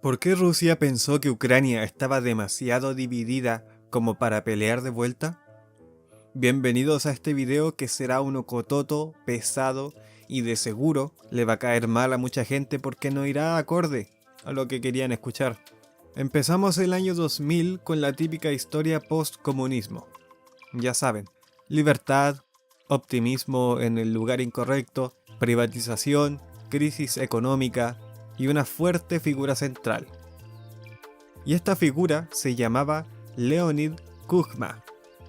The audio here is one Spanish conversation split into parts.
¿Por qué Rusia pensó que Ucrania estaba demasiado dividida como para pelear de vuelta? Bienvenidos a este video que será uno cototo, pesado y de seguro le va a caer mal a mucha gente porque no irá acorde a lo que querían escuchar. Empezamos el año 2000 con la típica historia post-comunismo. Ya saben, libertad, optimismo en el lugar incorrecto, privatización, crisis económica y una fuerte figura central. Y esta figura se llamaba Leonid Kuchma,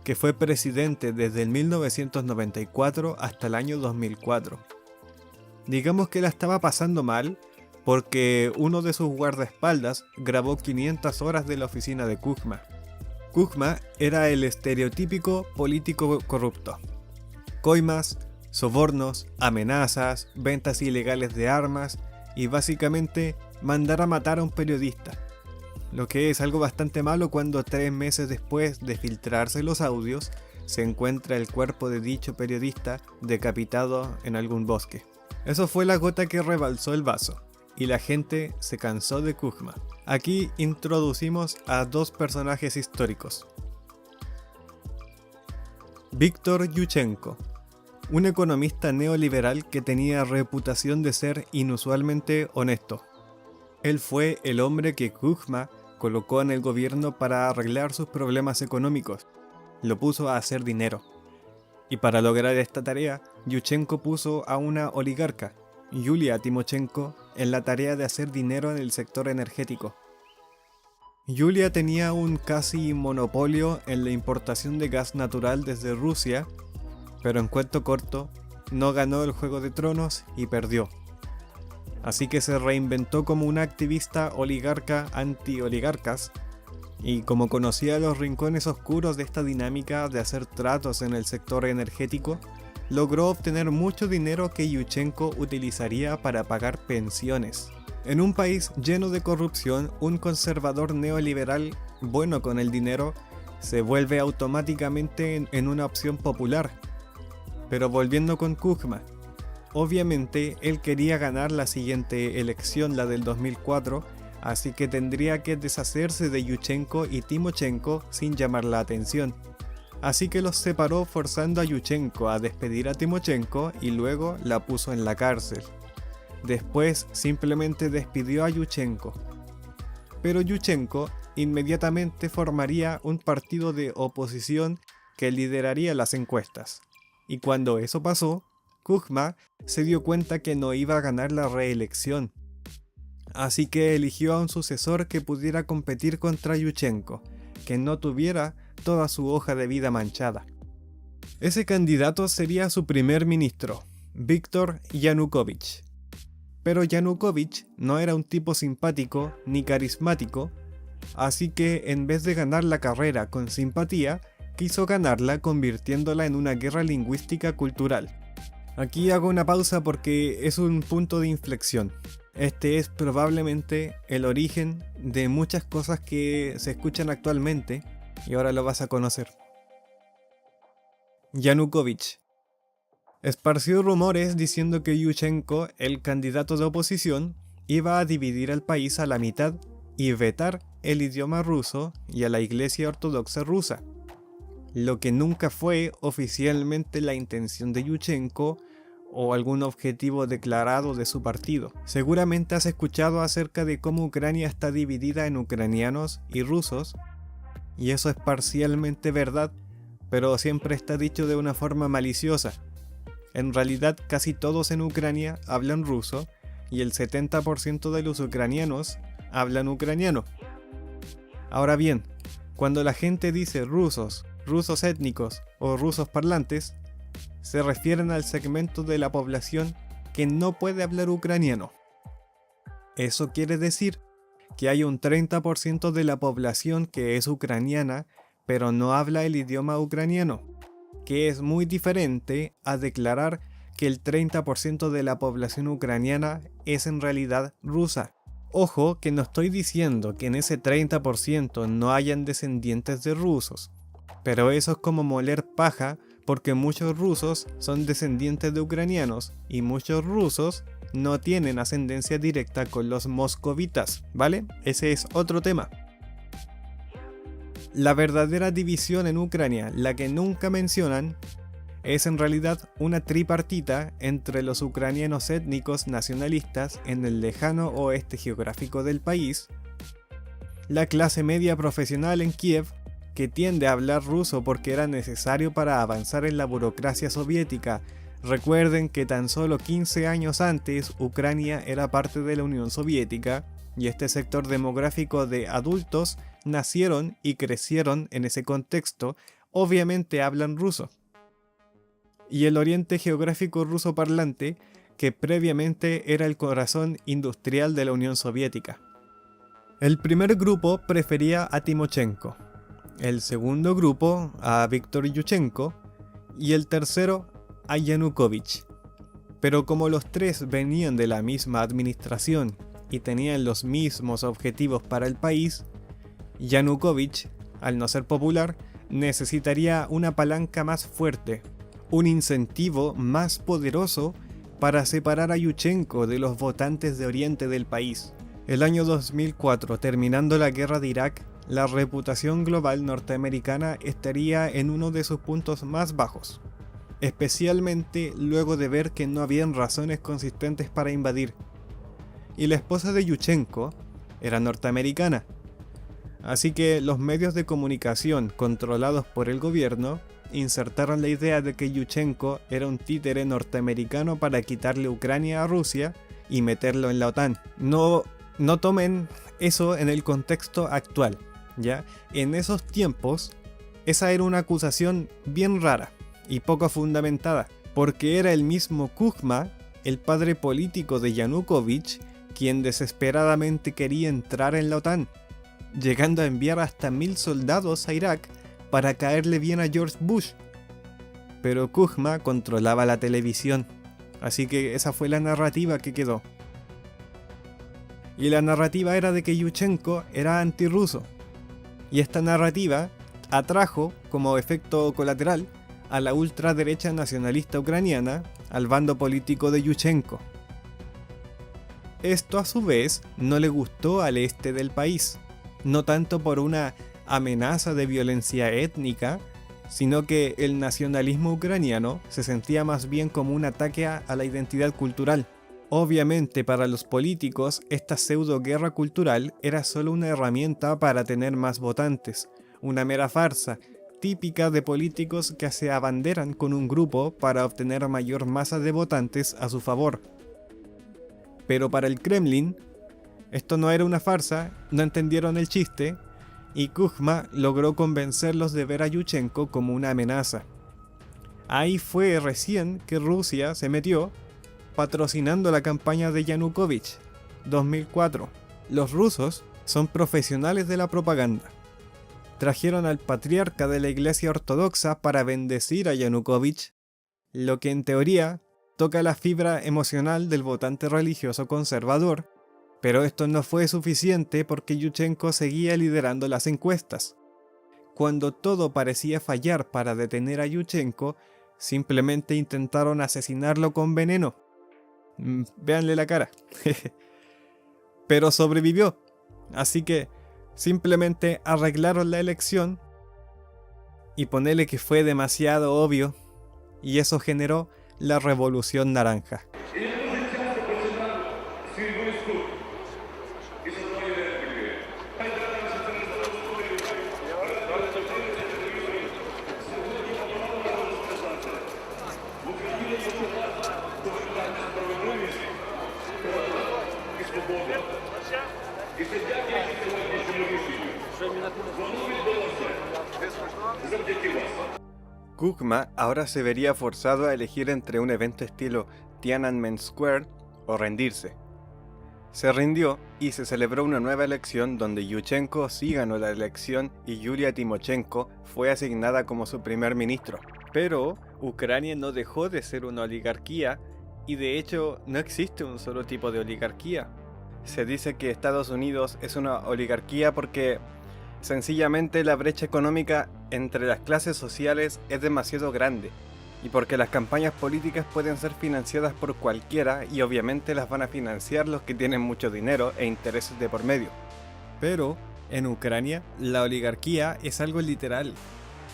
que fue presidente desde el 1994 hasta el año 2004. Digamos que la estaba pasando mal porque uno de sus guardaespaldas grabó 500 horas de la oficina de Kuchma. Kuchma era el estereotípico político corrupto. Coimas, sobornos, amenazas, ventas ilegales de armas y básicamente mandar a matar a un periodista. Lo que es algo bastante malo cuando 3 meses después de filtrarse los audios se encuentra el cuerpo de dicho periodista decapitado en algún bosque. Eso fue la gota que rebalsó el vaso y la gente se cansó de Kuchma. Aquí introducimos a dos personajes históricos. Víctor Yushchenko, un economista neoliberal que tenía reputación de ser inusualmente honesto. Él fue el hombre que Kuchma colocó en el gobierno para arreglar sus problemas económicos. Lo puso a hacer dinero. Y para lograr esta tarea, Yushchenko puso a una oligarca, Yulia Tymoshenko, en la tarea de hacer dinero en el sector energético. Yulia tenía un casi monopolio en la importación de gas natural desde Rusia, pero en cuento corto, no ganó el Juego de Tronos y perdió. Así que se reinventó como una activista oligarca anti-oligarcas, y como conocía los rincones oscuros de esta dinámica de hacer tratos en el sector energético, logró obtener mucho dinero que Yushchenko utilizaría para pagar pensiones. En un país lleno de corrupción, un conservador neoliberal bueno con el dinero se vuelve automáticamente en una opción popular. Pero volviendo con Kuchma, obviamente él quería ganar la siguiente elección, la del 2004, así que tendría que deshacerse de Yushchenko y Tymoshenko sin llamar la atención. Así que los separó forzando a Yushchenko a despedir a Tymoshenko y luego la puso en la cárcel. Después simplemente despidió a Yushchenko. Pero Yushchenko inmediatamente formaría un partido de oposición que lideraría las encuestas. Y cuando eso pasó, Kuchma se dio cuenta que no iba a ganar la reelección. Así que eligió a un sucesor que pudiera competir contra Yushchenko, que no tuviera toda su hoja de vida manchada. Ese candidato sería su primer ministro, Viktor Yanukovych. Pero Yanukovych no era un tipo simpático ni carismático, así que en vez de ganar la carrera con simpatía, quiso ganarla convirtiéndola en una guerra lingüística cultural. Aquí hago una pausa porque es un punto de inflexión. Este es probablemente el origen de muchas cosas que se escuchan actualmente y ahora lo vas a conocer. Yanukovych esparció rumores diciendo que Yushchenko, el candidato de oposición, iba a dividir al país a la mitad y vetar el idioma ruso y a la Iglesia Ortodoxa rusa, lo que nunca fue oficialmente la intención de Yushchenko o algún objetivo declarado de su partido. Seguramente has escuchado acerca de cómo Ucrania está dividida en ucranianos y rusos, y eso es parcialmente verdad, pero siempre está dicho de una forma maliciosa. En realidad casi todos en Ucrania hablan ruso y el 70% de los ucranianos hablan ucraniano. Ahora bien, cuando la gente dice rusos, rusos étnicos o rusos parlantes, se refieren al segmento de la población que no puede hablar ucraniano. Eso quiere decir que hay un 30% de la población que es ucraniana, pero no habla el idioma ucraniano, que es muy diferente a declarar que el 30% de la población ucraniana es en realidad rusa. Ojo que no estoy diciendo que en ese 30% no hayan descendientes de rusos, pero eso es como moler paja porque muchos rusos son descendientes de ucranianos y muchos rusos no tienen ascendencia directa con los moscovitas, ¿vale? Ese es otro tema. La verdadera división en Ucrania, la que nunca mencionan, es en realidad una tripartita entre los ucranianos étnicos nacionalistas en el lejano oeste geográfico del país, la clase media profesional en Kiev, que tiende a hablar ruso porque era necesario para avanzar en la burocracia soviética. Recuerden que tan solo 15 años antes Ucrania era parte de la Unión Soviética y este sector demográfico de adultos nacieron y crecieron en ese contexto, obviamente hablan ruso. Y el oriente geográfico ruso parlante, que previamente era el corazón industrial de la Unión Soviética. El primer grupo prefería a Timochenko, el segundo grupo a Viktor Yushchenko y el tercero a Yanukovych. Pero como los tres venían de la misma administración y tenían los mismos objetivos para el país, Yanukovych, al no ser popular, necesitaría una palanca más fuerte, un incentivo más poderoso para separar a Yushchenko de los votantes de oriente del país. El año 2004, terminando la guerra de Irak, la reputación global norteamericana estaría en uno de sus puntos más bajos, especialmente luego de ver que no habían razones consistentes para invadir. Y la esposa de Yushchenko era norteamericana, así que los medios de comunicación controlados por el gobierno insertaron la idea de que Yushchenko era un títere norteamericano para quitarle Ucrania a Rusia y meterlo en la OTAN. No tomen eso en el contexto actual, ¿ya? En esos tiempos, esa era una acusación bien rara y poco fundamentada, porque era el mismo Kuzma, el padre político de Yanukovych, quien desesperadamente quería entrar en la OTAN, llegando a enviar hasta 1000 soldados a Irak para caerle bien a George Bush. Pero Kuzma controlaba la televisión, así que esa fue la narrativa que quedó. Y la narrativa era de que Yushchenko era antirruso. Y esta narrativa atrajo, como efecto colateral, a la ultraderecha nacionalista ucraniana, al bando político de Yushchenko. Esto a su vez no le gustó al este del país, no tanto por una amenaza de violencia étnica, sino que el nacionalismo ucraniano se sentía más bien como un ataque a la identidad cultural. Obviamente para los políticos esta pseudo guerra cultural era solo una herramienta para tener más votantes, una mera farsa, típica de políticos que se abanderan con un grupo para obtener mayor masa de votantes a su favor. Pero para el Kremlin, esto no era una farsa, no entendieron el chiste, y Kuzma logró convencerlos de ver a Yushchenko como una amenaza. Ahí fue recién que Rusia se metió, patrocinando la campaña de Yanukovych, 2004. Los rusos son profesionales de la propaganda. Trajeron al patriarca de la Iglesia Ortodoxa para bendecir a Yanukovych, lo que en teoría toca la fibra emocional del votante religioso conservador, pero esto no fue suficiente porque Yushchenko seguía liderando las encuestas. Cuando todo parecía fallar para detener a Yushchenko, simplemente intentaron asesinarlo con veneno. Véanle la cara. Pero sobrevivió. Así que simplemente arreglaron la elección y ponele que fue demasiado obvio, y eso generó la Revolución Naranja. Kuzma ahora se vería forzado a elegir entre un evento estilo Tiananmen Square o rendirse. Se rindió y se celebró una nueva elección donde Yushchenko sí ganó la elección y Yulia Timochenko fue asignada como su primer ministro. Pero Ucrania no dejó de ser una oligarquía y de hecho no existe un solo tipo de oligarquía. Se dice que Estados Unidos es una oligarquía porque sencillamente la brecha económica entre las clases sociales es demasiado grande. Y porque las campañas políticas pueden ser financiadas por cualquiera y obviamente las van a financiar los que tienen mucho dinero e intereses de por medio. Pero, en Ucrania, la oligarquía es algo literal.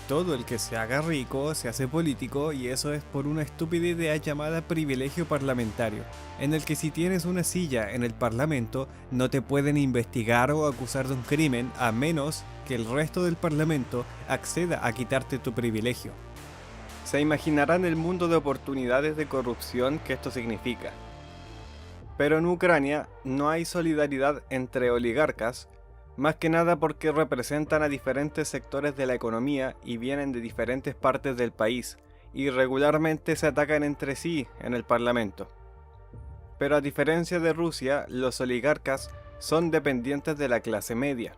Todo el que se haga rico se hace político y eso es por una estúpida idea llamada privilegio parlamentario, en el que si tienes una silla en el parlamento no te pueden investigar o acusar de un crimen a menos que el resto del parlamento acceda a quitarte tu privilegio. Se imaginarán el mundo de oportunidades de corrupción que esto significa. Pero en Ucrania no hay solidaridad entre oligarcas, más que nada porque representan a diferentes sectores de la economía y vienen de diferentes partes del país, y regularmente se atacan entre sí en el parlamento. Pero a diferencia de Rusia, los oligarcas son dependientes de la clase media.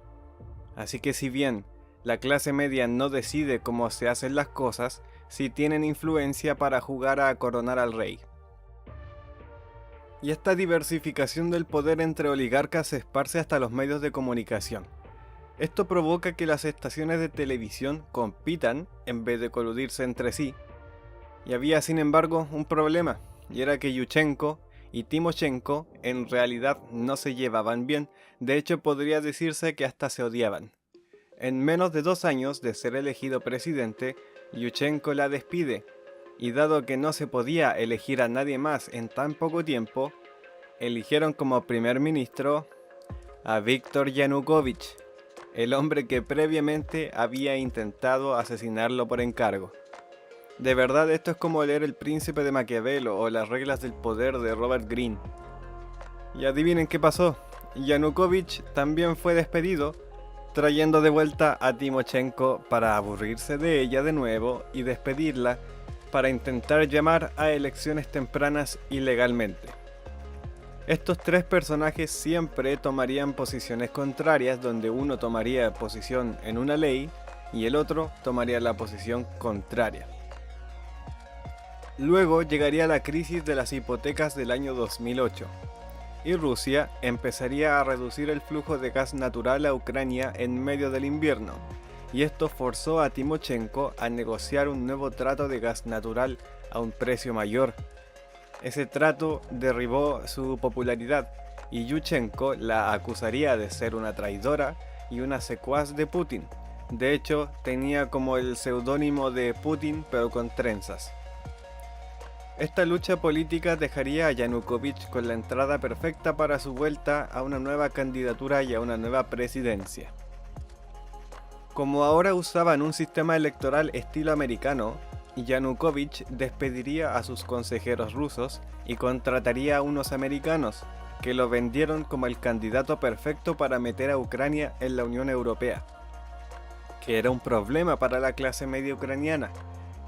Así que si bien la clase media no decide cómo se hacen las cosas, sí tienen influencia para jugar a coronar al rey. Y esta diversificación del poder entre oligarcas se esparce hasta los medios de comunicación. Esto provoca que las estaciones de televisión compitan en vez de coludirse entre sí. Y había sin embargo un problema, y era que Yushchenko y Timoshenko en realidad no se llevaban bien, de hecho podría decirse que hasta se odiaban. En menos de 2 años de ser elegido presidente, Yushchenko la despide, y dado que no se podía elegir a nadie más en tan poco tiempo, eligieron como primer ministro a Viktor Yanukovych, el hombre que previamente había intentado asesinarlo por encargo. De verdad esto es como leer El Príncipe de Maquiavelo o Las reglas del poder de Robert Greene. Y adivinen qué pasó, Yanukovych también fue despedido, trayendo de vuelta a Timoshenko para aburrirse de ella de nuevo y despedirla para intentar llamar a elecciones tempranas ilegalmente. Estos 3 personajes siempre tomarían posiciones contrarias, donde uno tomaría posición en una ley y el otro tomaría la posición contraria. Luego llegaría la crisis de las hipotecas del año 2008, y Rusia empezaría a reducir el flujo de gas natural a Ucrania en medio del invierno, y esto forzó a Timoshenko a negociar un nuevo trato de gas natural a un precio mayor. Ese trato derribó su popularidad y Yushchenko la acusaría de ser una traidora y una secuaz de Putin. De hecho, tenía como el seudónimo de Putin pero con trenzas. Esta lucha política dejaría a Yanukovych con la entrada perfecta para su vuelta a una nueva candidatura y a una nueva presidencia. Como ahora usaban un sistema electoral estilo americano, Yanukovych despediría a sus consejeros rusos y contrataría a unos americanos, que lo vendieron como el candidato perfecto para meter a Ucrania en la Unión Europea, que era un problema para la clase media ucraniana,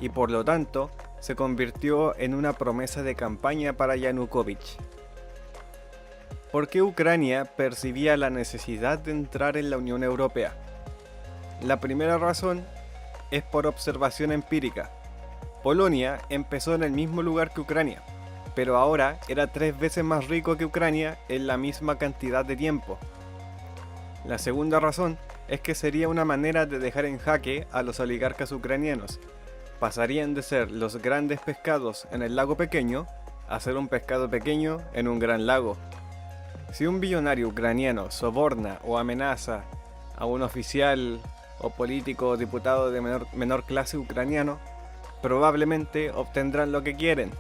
y por lo tanto se convirtió en una promesa de campaña para Yanukovych. ¿Por qué Ucrania percibía la necesidad de entrar en la Unión Europea? La primera razón es por observación empírica. Polonia empezó en el mismo lugar que Ucrania, pero ahora era 3 veces más rico que Ucrania en la misma cantidad de tiempo. La segunda razón es que sería una manera de dejar en jaque a los oligarcas ucranianos. Pasarían de ser los grandes pescados en el lago pequeño a ser un pescado pequeño en un gran lago. Si un billonario ucraniano soborna o amenaza a un oficial o político o diputado de menor clase ucraniano, probablemente obtendrán lo que quieren.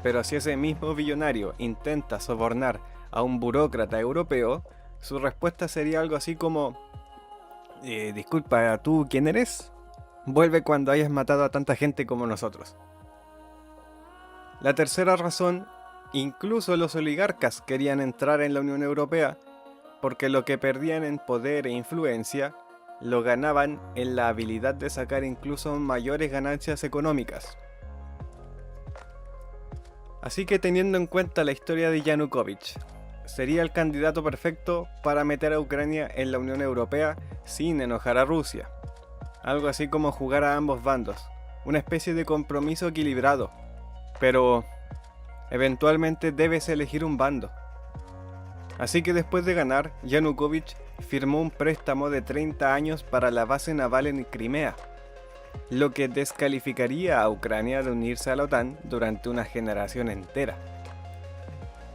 Pero si ese mismo billonario intenta sobornar a un burócrata europeo, su respuesta sería algo así como: disculpa, ¿tú quién eres? Vuelve cuando hayas matado a tanta gente como nosotros. La tercera razón, incluso los oligarcas querían entrar en la Unión Europea, porque lo que perdían en poder e influencia, lo ganaban en la habilidad de sacar incluso mayores ganancias económicas. Así que teniendo en cuenta la historia de Yanukovych, sería el candidato perfecto para meter a Ucrania en la Unión Europea sin enojar a Rusia. Algo así como jugar a ambos bandos, una especie de compromiso equilibrado. Pero eventualmente debes elegir un bando. Así que después de ganar, Yanukovych firmó un préstamo de 30 años para la base naval en Crimea. lo que descalificaría a Ucrania de unirse a la OTAN durante una generación entera.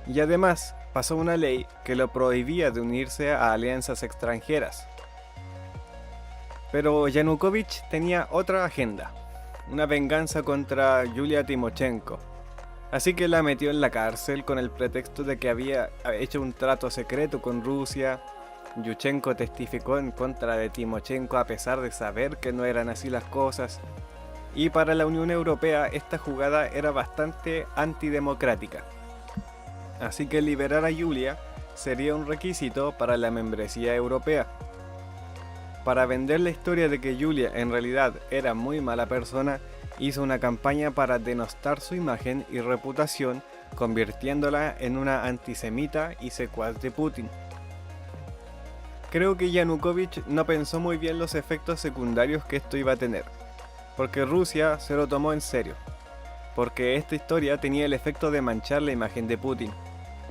Y además, pasó una ley que lo prohibía de unirse a alianzas extranjeras. Pero Yanukovych tenía otra agenda, una venganza contra Yulia Timoshenko. Así que la metió en la cárcel con el pretexto de que había hecho un trato secreto con Rusia. Yushchenko testificó en contra de Timoshenko a pesar de saber que no eran así las cosas. Y para la Unión Europea esta jugada era bastante antidemocrática. Así que liberar a Yulia sería un requisito para la membresía europea. Para vender la historia de que Yulia en realidad era muy mala persona, hizo una campaña para denostar su imagen y reputación, convirtiéndola en una antisemita y secuaz de Putin. Creo que Yanukovych no pensó muy bien los efectos secundarios que esto iba a tener, porque Rusia se lo tomó en serio, porque esta historia tenía el efecto de manchar la imagen de Putin,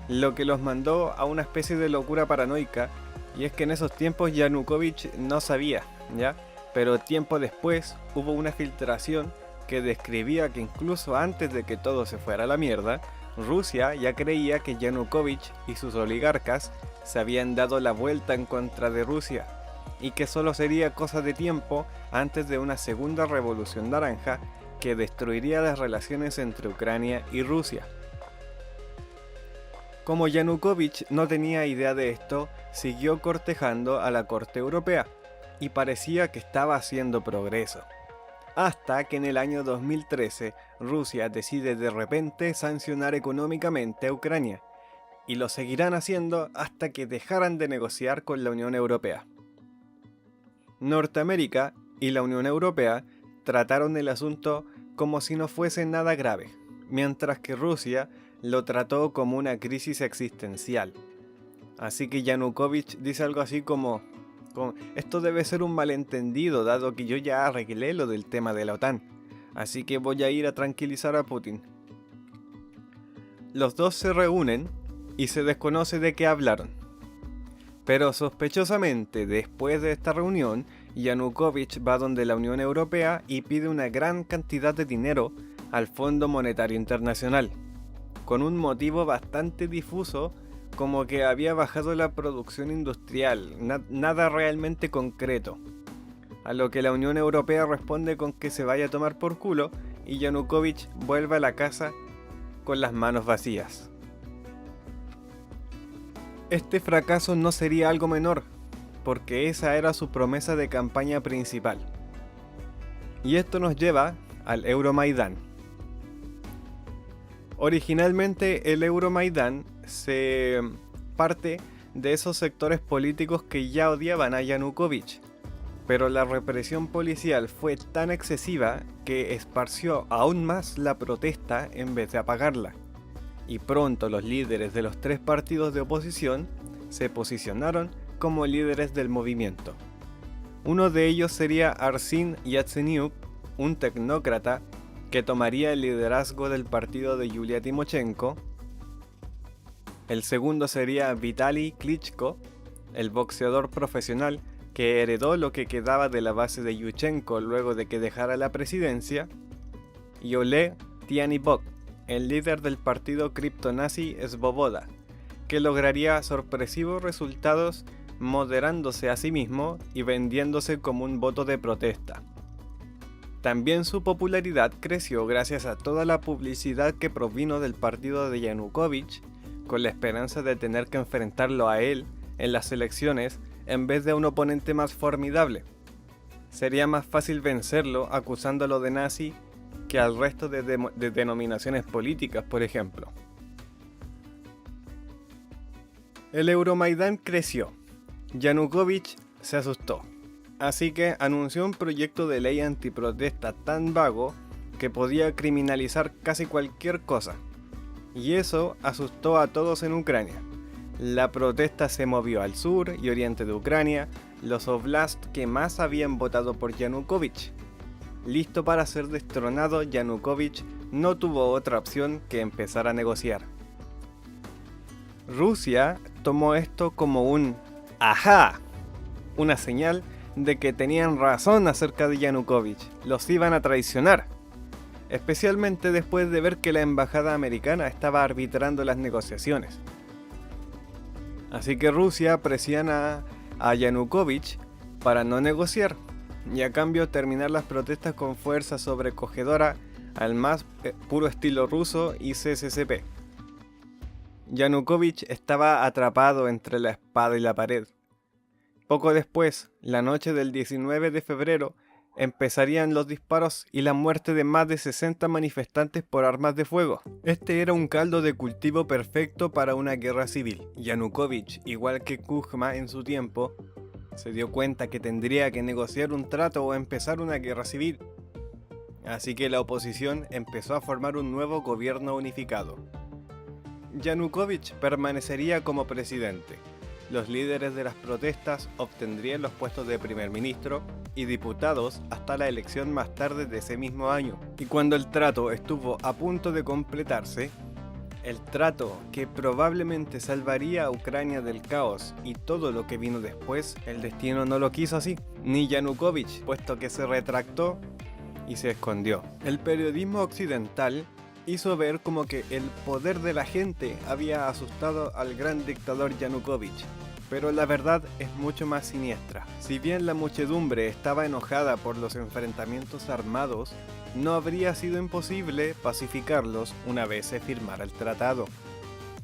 lo que los mandó a una especie de locura paranoica. Y es que en esos tiempos Yanukovych no sabía, ¿ya? Pero tiempo después hubo una filtración que describía que incluso antes de que todo se fuera a la mierda, Rusia ya creía que Yanukovych y sus oligarcas se habían dado la vuelta en contra de Rusia, y que solo sería cosa de tiempo antes de una segunda revolución naranja que destruiría las relaciones entre Ucrania y Rusia. Como Yanukovych no tenía idea de esto, siguió cortejando a la corte europea, y parecía que estaba haciendo progreso. Hasta que en el año 2013, Rusia decide de repente sancionar económicamente a Ucrania, y lo seguirán haciendo hasta que dejaran de negociar con la Unión Europea. Norteamérica y la Unión Europea trataron el asunto como si no fuese nada grave, mientras que Rusia lo trató como una crisis existencial. Así que Yanukovych dice algo así como esto debe ser un malentendido dado que yo ya arreglé lo del tema de la OTAN, así que voy a ir a tranquilizar a Putin. Los dos se reúnen y se desconoce de qué hablaron. Pero sospechosamente después de esta reunión, Yanukovych va donde la Unión Europea y pide una gran cantidad de dinero al Fondo Monetario Internacional, con un motivo bastante difuso, como que había bajado la producción industrial, nada realmente concreto. A lo que la Unión Europea responde con que se vaya a tomar por culo y Yanukovych vuelve a la casa con las manos vacías. Este fracaso no sería algo menor, porque esa era su promesa de campaña principal. Y esto nos lleva al Euromaidán. Originalmente el Euromaidán se parte de esos sectores políticos que ya odiaban a Yanukovych, pero la represión policial fue tan excesiva que esparció aún más la protesta en vez de apagarla, y pronto los líderes de los tres partidos de oposición se posicionaron como líderes del movimiento. Uno de ellos sería Arsen Yatsenyuk, un tecnócrata que tomaría el liderazgo del partido de Yulia Timoshenko. El segundo sería Vitaly Klitschko, el boxeador profesional que heredó lo que quedaba de la base de Yushchenko luego de que dejara la presidencia, y Oleh Tyahnybok, el líder del partido criptonazi Svoboda, que lograría sorpresivos resultados moderándose a sí mismo y vendiéndose como un voto de protesta. También su popularidad creció gracias a toda la publicidad que provino del partido de Yanukovych, con la esperanza de tener que enfrentarlo a él en las elecciones en vez de a un oponente más formidable. Sería más fácil vencerlo acusándolo de nazi que al resto de denominaciones políticas, por ejemplo. El Euromaidán creció. Yanukovych se asustó. Así que anunció un proyecto de ley antiprotesta tan vago que podía criminalizar casi cualquier cosa. Y eso asustó a todos en Ucrania. La protesta se movió al sur y oriente de Ucrania, los oblasts que más habían votado por Yanukovych. Listo para ser destronado, Yanukovych no tuvo otra opción que empezar a negociar. Rusia tomó esto como un ¡ajá!, una señal de que tenían razón acerca de Yanukovych, los iban a traicionar, especialmente después de ver que la embajada americana estaba arbitrando las negociaciones. Así que Rusia presiona a Yanukovych para no negociar y a cambio terminar las protestas con fuerza sobrecogedora al más puro estilo ruso y CCCP. Yanukovych estaba atrapado entre la espada y la pared. Poco después, la noche del 19 de febrero, empezarían los disparos y la muerte de más de 60 manifestantes por armas de fuego. Este era un caldo de cultivo perfecto para una guerra civil. Yanukovych, igual que Kuchma en su tiempo, se dio cuenta que tendría que negociar un trato o empezar una guerra civil. Así que la oposición empezó a formar un nuevo gobierno unificado. Yanukovych permanecería como presidente. Los líderes de las protestas obtendrían los puestos de primer ministro y diputados hasta la elección más tarde de ese mismo año. Y cuando el trato estuvo a punto de completarse, el trato que probablemente salvaría a Ucrania del caos y todo lo que vino después, el destino no lo quiso así, ni Yanukovych, puesto que se retractó y se escondió. El periodismo occidental hizo ver como que el poder de la gente había asustado al gran dictador Yanukovych, pero la verdad es mucho más siniestra. Si bien la muchedumbre estaba enojada por los enfrentamientos armados, no habría sido imposible pacificarlos una vez se firmara el tratado.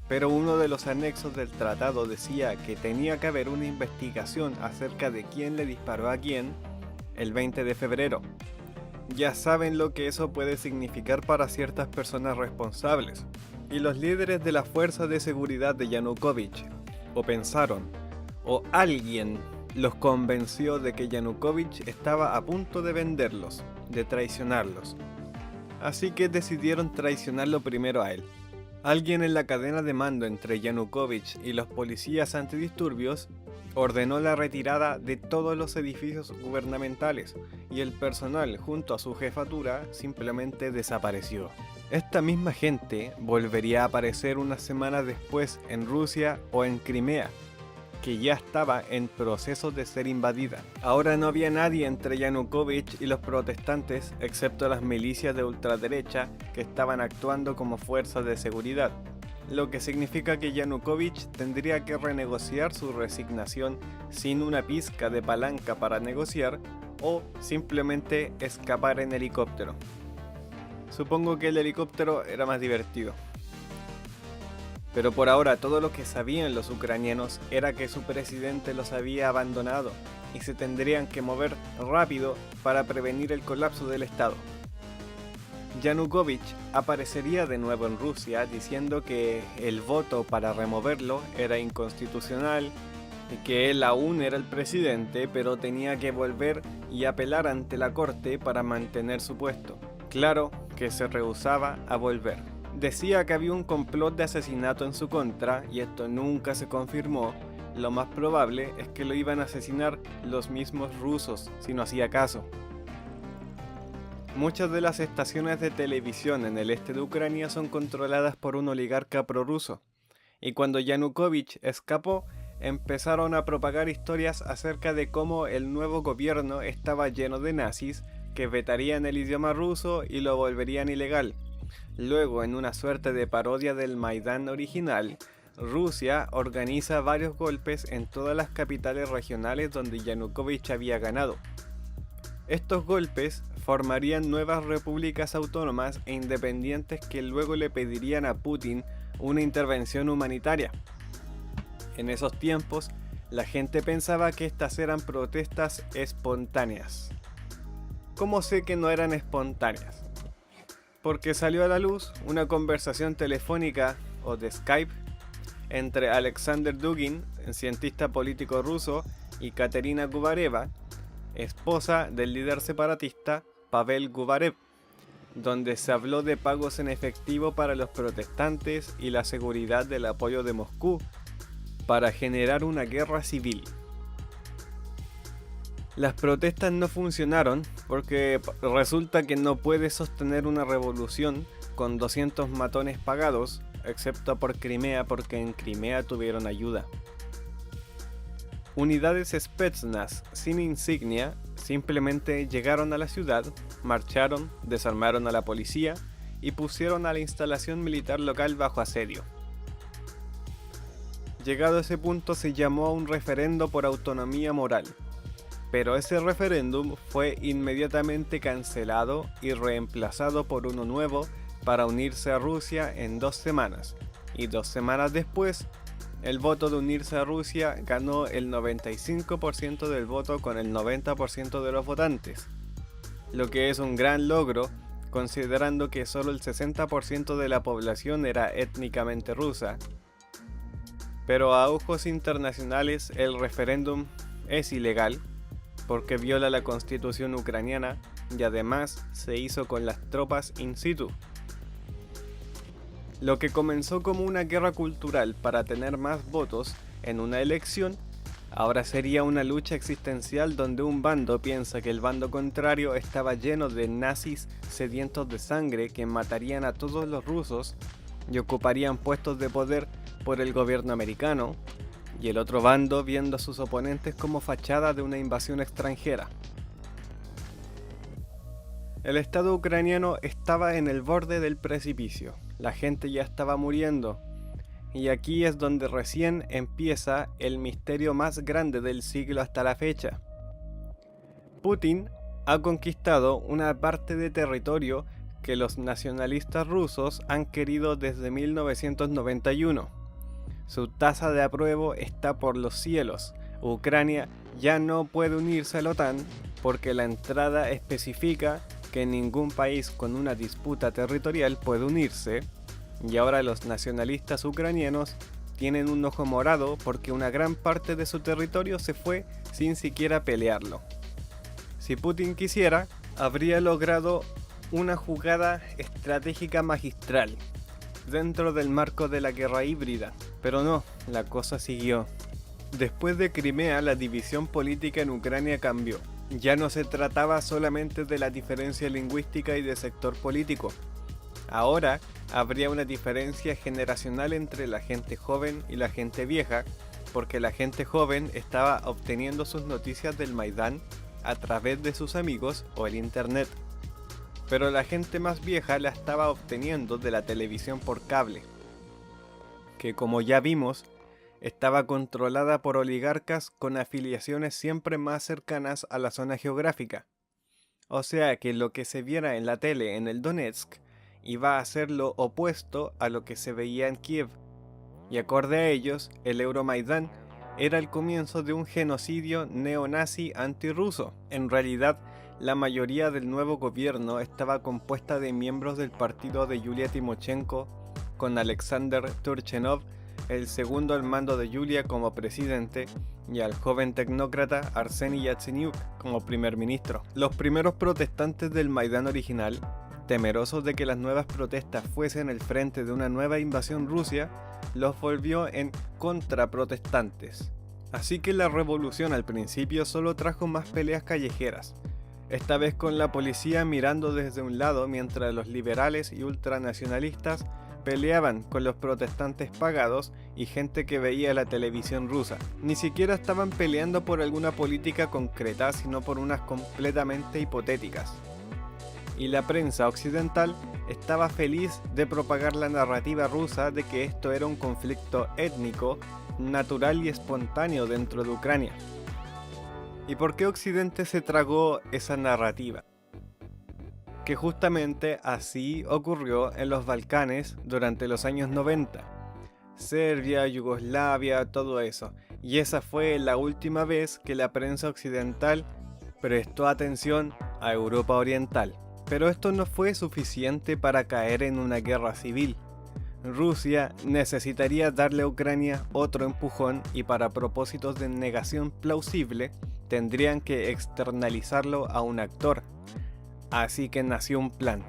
Pero uno de los anexos del tratado decía que tenía que haber una investigación acerca de quién le disparó a quién el 20 de febrero. Ya saben lo que eso puede significar para ciertas personas responsables. Y los líderes de la fuerza de seguridad de Yanukovych o pensaron, o alguien los convenció de que Yanukovych estaba a punto de venderlos, de traicionarlos. Así que decidieron traicionarlo primero a él. Alguien en la cadena de mando entre Yanukovych y los policías antidisturbios ordenó la retirada de todos los edificios gubernamentales y el personal junto a su jefatura simplemente desapareció. Esta misma gente volvería a aparecer unas semanas después en Rusia o en Crimea, que ya estaba en proceso de ser invadida. Ahora no había nadie entre Yanukovych y los protestantes excepto las milicias de ultraderecha que estaban actuando como fuerzas de seguridad, lo que significa que Yanukovych tendría que renegociar su resignación sin una pizca de palanca para negociar o simplemente escapar en helicóptero. Supongo que el helicóptero era más divertido. Pero por ahora todo lo que sabían los ucranianos era que su presidente los había abandonado y se tendrían que mover rápido para prevenir el colapso del Estado. Yanukovych aparecería de nuevo en Rusia diciendo que el voto para removerlo era inconstitucional y que él aún era el presidente, pero tenía que volver y apelar ante la corte para mantener su puesto. Claro que se rehusaba a volver. Decía que había un complot de asesinato en su contra y esto nunca se confirmó. Lo más probable es que lo iban a asesinar los mismos rusos si no hacía caso. Muchas de las estaciones de televisión en el este de Ucrania son controladas por un oligarca prorruso, y cuando Yanukovych escapó, empezaron a propagar historias acerca de cómo el nuevo gobierno estaba lleno de nazis que vetarían el idioma ruso y lo volverían ilegal. Luego, en una suerte de parodia del Maidán original, Rusia organiza varios golpes en todas las capitales regionales donde Yanukovych había ganado. Estos golpes formarían nuevas repúblicas autónomas e independientes que luego le pedirían a Putin una intervención humanitaria. En esos tiempos, la gente pensaba que estas eran protestas espontáneas. ¿Cómo sé que no eran espontáneas? Porque salió a la luz una conversación telefónica o de Skype entre Alexander Dugin, un cientista político ruso, y Katerina Gubareva, esposa del líder separatista Pavel Gubarev, donde se habló de pagos en efectivo para los protestantes y la seguridad del apoyo de Moscú para generar una guerra civil. Las protestas no funcionaron porque resulta que no puedes sostener una revolución con 200 matones pagados, excepto por Crimea, porque en Crimea tuvieron ayuda. Unidades Spetsnaz sin insignia simplemente llegaron a la ciudad, marcharon, desarmaron a la policía y pusieron a la instalación militar local bajo asedio. Llegado a ese punto se llamó a un referendo por autonomía moral, pero ese referéndum fue inmediatamente cancelado y reemplazado por uno nuevo para unirse a Rusia en 2 semanas, y 2 semanas después, el voto de unirse a Rusia ganó el 95% del voto con el 90% de los votantes, lo que es un gran logro considerando que solo el 60% de la población era étnicamente rusa. Pero a ojos internacionales el referéndum es ilegal porque viola la constitución ucraniana y además se hizo con las tropas in situ. Lo que comenzó como una guerra cultural para tener más votos en una elección, ahora sería una lucha existencial donde un bando piensa que el bando contrario estaba lleno de nazis sedientos de sangre que matarían a todos los rusos y ocuparían puestos de poder por el gobierno americano, y el otro bando viendo a sus oponentes como fachada de una invasión extranjera. El Estado ucraniano estaba en el borde del precipicio, la gente ya estaba muriendo, y aquí es donde recién empieza el misterio más grande del siglo hasta la fecha. Putin ha conquistado una parte de territorio que los nacionalistas rusos han querido desde 1991. Su tasa de apruebo está por los cielos. Ucrania ya no puede unirse a la OTAN porque la entrada especifica que ningún país con una disputa territorial puede unirse, y ahora los nacionalistas ucranianos tienen un ojo morado porque una gran parte de su territorio se fue sin siquiera pelearlo. Si Putin quisiera, habría logrado una jugada estratégica magistral dentro del marco de la guerra híbrida, pero no, la cosa siguió. Después de Crimea, la división política en Ucrania cambió. Ya no se trataba solamente de la diferencia lingüística y de sector político. Ahora habría una diferencia generacional entre la gente joven y la gente vieja, porque la gente joven estaba obteniendo sus noticias del Maidán a través de sus amigos o el internet, pero la gente más vieja la estaba obteniendo de la televisión por cable, que como ya vimos, estaba controlada por oligarcas con afiliaciones siempre más cercanas a la zona geográfica. O sea que lo que se viera en la tele en el Donetsk iba a ser lo opuesto a lo que se veía en Kiev. Y acorde a ellos, el Euromaidán era el comienzo de un genocidio neonazi antirruso. En realidad, la mayoría del nuevo gobierno estaba compuesta de miembros del partido de Yulia Timoshenko, con Alexander Turchenov, el segundo al mando de Yulia como presidente, y al joven tecnócrata Arseny Yatsenyuk como primer ministro. Los primeros protestantes del Maidán original, temerosos de que las nuevas protestas fuesen el frente de una nueva invasión rusa, los volvió en contraprotestantes. Así que la revolución al principio solo trajo más peleas callejeras, esta vez con la policía mirando desde un lado mientras los liberales y ultranacionalistas peleaban con los protestantes pagados y gente que veía la televisión rusa. Ni siquiera estaban peleando por alguna política concreta, sino por unas completamente hipotéticas. Y la prensa occidental estaba feliz de propagar la narrativa rusa de que esto era un conflicto étnico, natural y espontáneo dentro de Ucrania. ¿Y por qué Occidente se tragó esa narrativa? Que justamente así ocurrió en los Balcanes durante los años 90. Serbia, Yugoslavia, todo eso. Y esa fue la última vez que la prensa occidental prestó atención a Europa Oriental. Pero esto no fue suficiente para caer en una guerra civil. Rusia necesitaría darle a Ucrania otro empujón y para propósitos de negación plausible tendrían que externalizarlo a un actor. Así que nació un plan.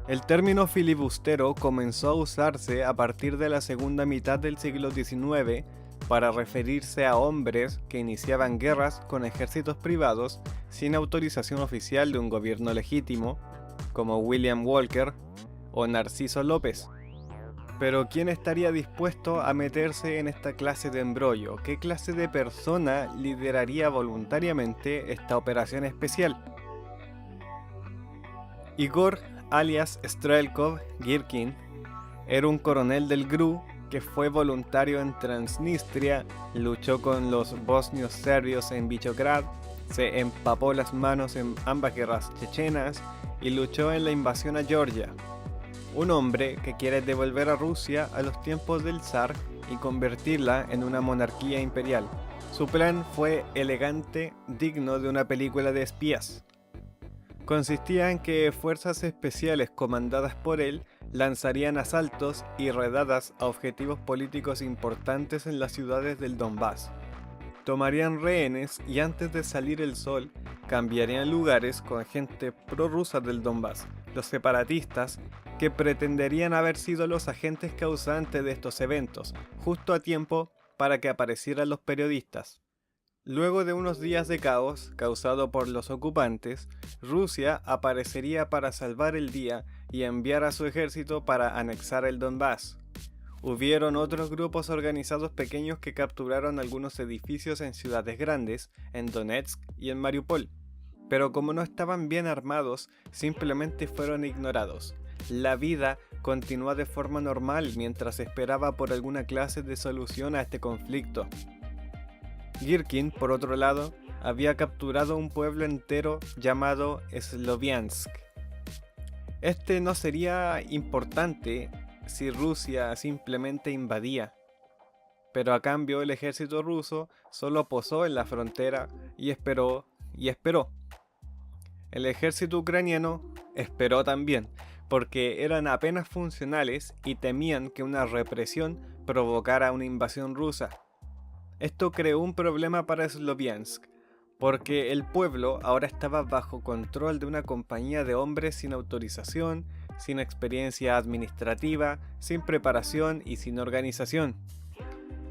El término filibustero comenzó a usarse a partir de la segunda mitad del siglo XIX para referirse a hombres que iniciaban guerras con ejércitos privados sin autorización oficial de un gobierno legítimo, como William Walker o Narciso López. Pero ¿quién estaría dispuesto a meterse en esta clase de embrollo? ¿Qué clase de persona lideraría voluntariamente esta operación especial? Igor, alias Strelkov Girkin, era un coronel del GRU que fue voluntario en Transnistria, luchó con los bosnios serbios en Vichograd, se empapó las manos en ambas guerras chechenas y luchó en la invasión a Georgia. Un hombre que quiere devolver a Rusia a los tiempos del zar y convertirla en una monarquía imperial. Su plan fue elegante, digno de una película de espías. Consistía en que fuerzas especiales comandadas por él lanzarían asaltos y redadas a objetivos políticos importantes en las ciudades del Donbass. Tomarían rehenes y antes de salir el sol cambiarían lugares con gente prorrusa del Donbass, los separatistas, que pretenderían haber sido los agentes causantes de estos eventos, justo a tiempo para que aparecieran los periodistas. Luego de unos días de caos causado por los ocupantes, Rusia aparecería para salvar el día y enviar a su ejército para anexar el Donbass. Hubieron otros grupos organizados pequeños que capturaron algunos edificios en ciudades grandes, en Donetsk y en Mariupol. Pero como no estaban bien armados, simplemente fueron ignorados. La vida continuó de forma normal mientras esperaba por alguna clase de solución a este conflicto. Girkin, por otro lado, había capturado un pueblo entero llamado Sloviansk. Este no sería importante si Rusia simplemente invadía, pero a cambio el ejército ruso solo posó en la frontera y esperó y esperó. El ejército ucraniano esperó también, porque eran apenas funcionales y temían que una represión provocara una invasión rusa. Esto creó un problema para Sloviansk, porque el pueblo ahora estaba bajo control de una compañía de hombres sin autorización, sin experiencia administrativa, sin preparación y sin organización.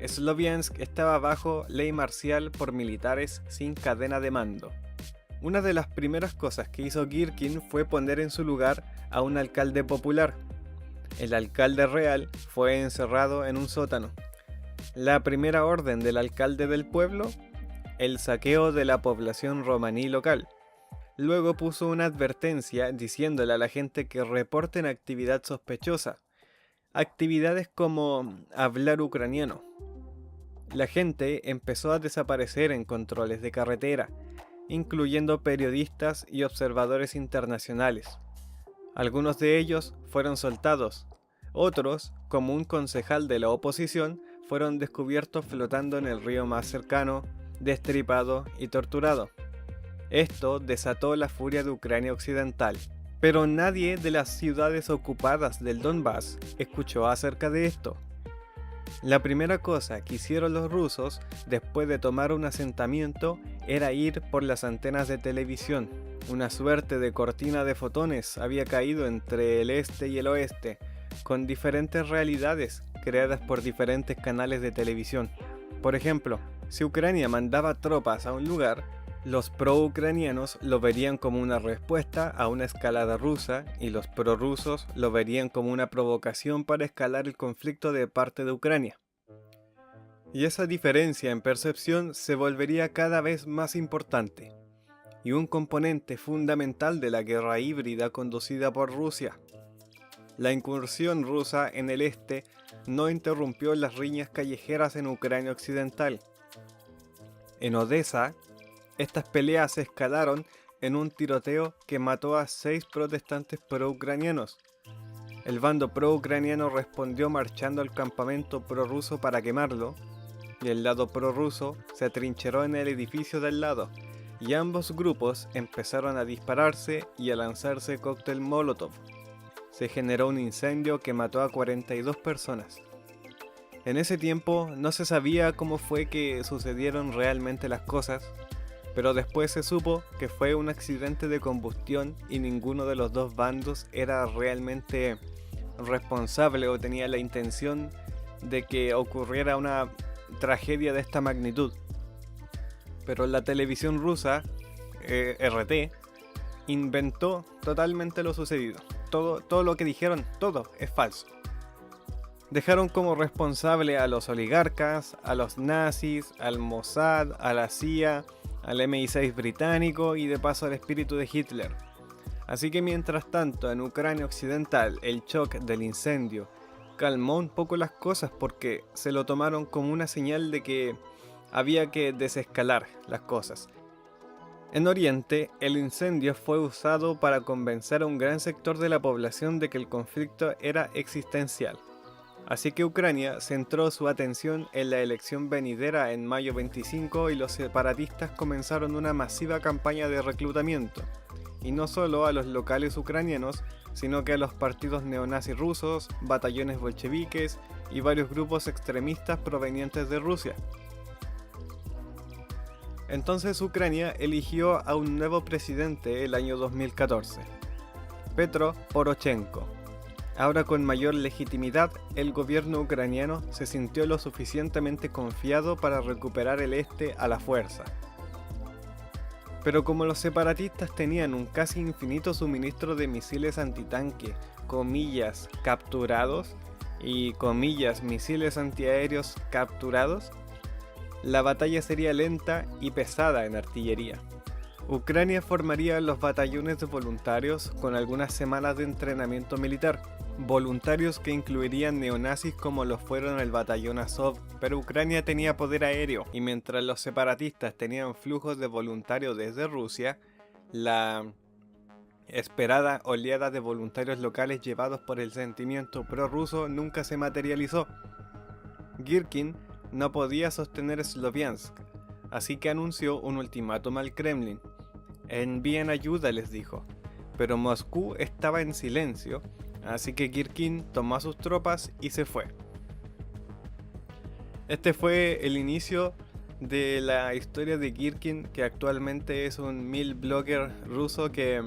Sloviansk estaba bajo ley marcial por militares sin cadena de mando. Una de las primeras cosas que hizo Girkin fue poner en su lugar a un alcalde popular. El alcalde real fue encerrado en un sótano. La primera orden del alcalde del pueblo: el saqueo de la población romaní local. Luego puso una advertencia diciéndole a la gente que reporten actividad sospechosa. Actividades como hablar ucraniano. La gente empezó a desaparecer en controles de carretera, incluyendo periodistas y observadores internacionales. Algunos de ellos fueron soltados. Otros, como un concejal de la oposición, fueron descubiertos flotando en el río más cercano, destripado y torturado. Esto desató la furia de Ucrania Occidental, pero nadie de las ciudades ocupadas del Donbass escuchó acerca de esto. La primera cosa que hicieron los rusos después de tomar un asentamiento era ir por las antenas de televisión. Una suerte de cortina de fotones había caído entre el este y el oeste, con diferentes realidades creadas por diferentes canales de televisión. Por ejemplo, si Ucrania mandaba tropas a un lugar, los pro-ucranianos lo verían como una respuesta a una escalada rusa y los prorrusos lo verían como una provocación para escalar el conflicto de parte de Ucrania. Y esa diferencia en percepción se volvería cada vez más importante, y un componente fundamental de la guerra híbrida conducida por Rusia. La incursión rusa en el este no interrumpió las riñas callejeras en Ucrania Occidental. En Odessa, estas peleas escalaron en un tiroteo que mató a 6 protestantes pro-ucranianos. El bando pro-ucraniano respondió marchando al campamento prorruso para quemarlo, y el lado prorruso se atrincheró en el edificio del lado, y ambos grupos empezaron a dispararse y a lanzarse cóctel Molotov. Se generó un incendio que mató a 42 personas. En ese tiempo no se sabía cómo fue que sucedieron realmente las cosas, pero después se supo que fue un accidente de combustión y ninguno de los dos bandos era realmente responsable o tenía la intención de que ocurriera una tragedia de esta magnitud. Pero la televisión rusa, RT, inventó totalmente lo sucedido. Todo lo que dijeron, todo es falso. Dejaron como responsable a los oligarcas, a los nazis, al Mossad, a la CIA, al MI6 británico y de paso al espíritu de Hitler. Así que mientras tanto en Ucrania Occidental el shock del incendio calmó un poco las cosas porque se lo tomaron como una señal de que había que desescalar las cosas. En Oriente, el incendio fue usado para convencer a un gran sector de la población de que el conflicto era existencial. Así que Ucrania centró su atención en la elección venidera en mayo 25 y los separatistas comenzaron una masiva campaña de reclutamiento, y no solo a los locales ucranianos, sino que a los partidos neonazis rusos, batallones bolcheviques y varios grupos extremistas provenientes de Rusia. Entonces Ucrania eligió a un nuevo presidente el año 2014, Petro Poroshenko. Ahora con mayor legitimidad, el gobierno ucraniano se sintió lo suficientemente confiado para recuperar el este a la fuerza. Pero como los separatistas tenían un casi infinito suministro de misiles antitanque, comillas, capturados, y comillas, misiles antiaéreos capturados, la batalla sería lenta y pesada en artillería. Ucrania formaría los batallones de voluntarios con algunas semanas de entrenamiento militar, voluntarios que incluirían neonazis como lo fueron el batallón Azov, pero Ucrania tenía poder aéreo y mientras los separatistas tenían flujos de voluntarios desde Rusia, la esperada oleada de voluntarios locales llevados por el sentimiento prorruso nunca se materializó. Girkin no podía sostener Sloviansk, así que anunció un ultimátum al Kremlin. Envíen ayuda, les dijo, pero Moscú estaba en silencio, así que Girkin tomó a sus tropas y se fue. Este fue el inicio de la historia de Girkin, que actualmente es un blogger ruso que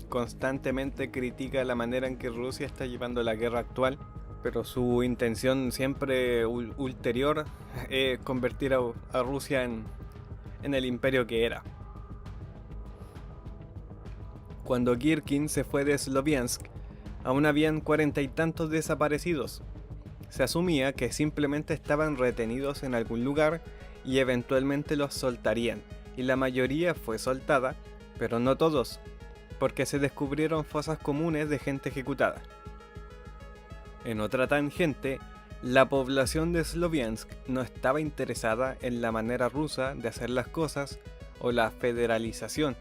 constantemente critica la manera en que Rusia está llevando la guerra actual, pero su intención siempre ulterior es convertir a Rusia en el imperio que era. Cuando Girkin se fue de Sloviansk, aún habían 40 y tantos desaparecidos. Se asumía que simplemente estaban retenidos en algún lugar y eventualmente los soltarían, y la mayoría fue soltada, pero no todos, porque se descubrieron fosas comunes de gente ejecutada. En otra tangente, la población de Sloviansk no estaba interesada en la manera rusa de hacer las cosas o la federalización,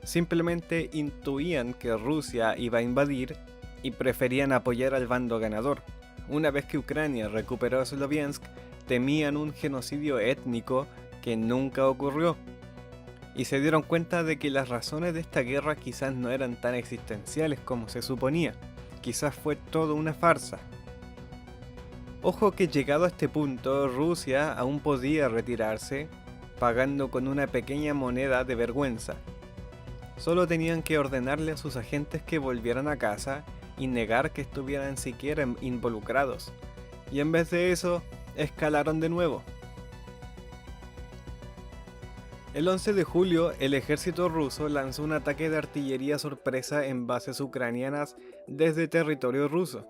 simplemente intuían que Rusia iba a invadir y preferían apoyar al bando ganador. Una vez que Ucrania recuperó Sloviansk, temían un genocidio étnico que nunca ocurrió, y se dieron cuenta de que las razones de esta guerra quizás no eran tan existenciales como se suponía, quizás fue todo una farsa. Ojo que llegado a este punto, Rusia aún podía retirarse, pagando con una pequeña moneda de vergüenza. Solo tenían que ordenarle a sus agentes que volvieran a casa y negar que estuvieran siquiera involucrados. Y en vez de eso, escalaron de nuevo. El 11 de julio, el ejército ruso lanzó un ataque de artillería sorpresa en bases ucranianas desde territorio ruso.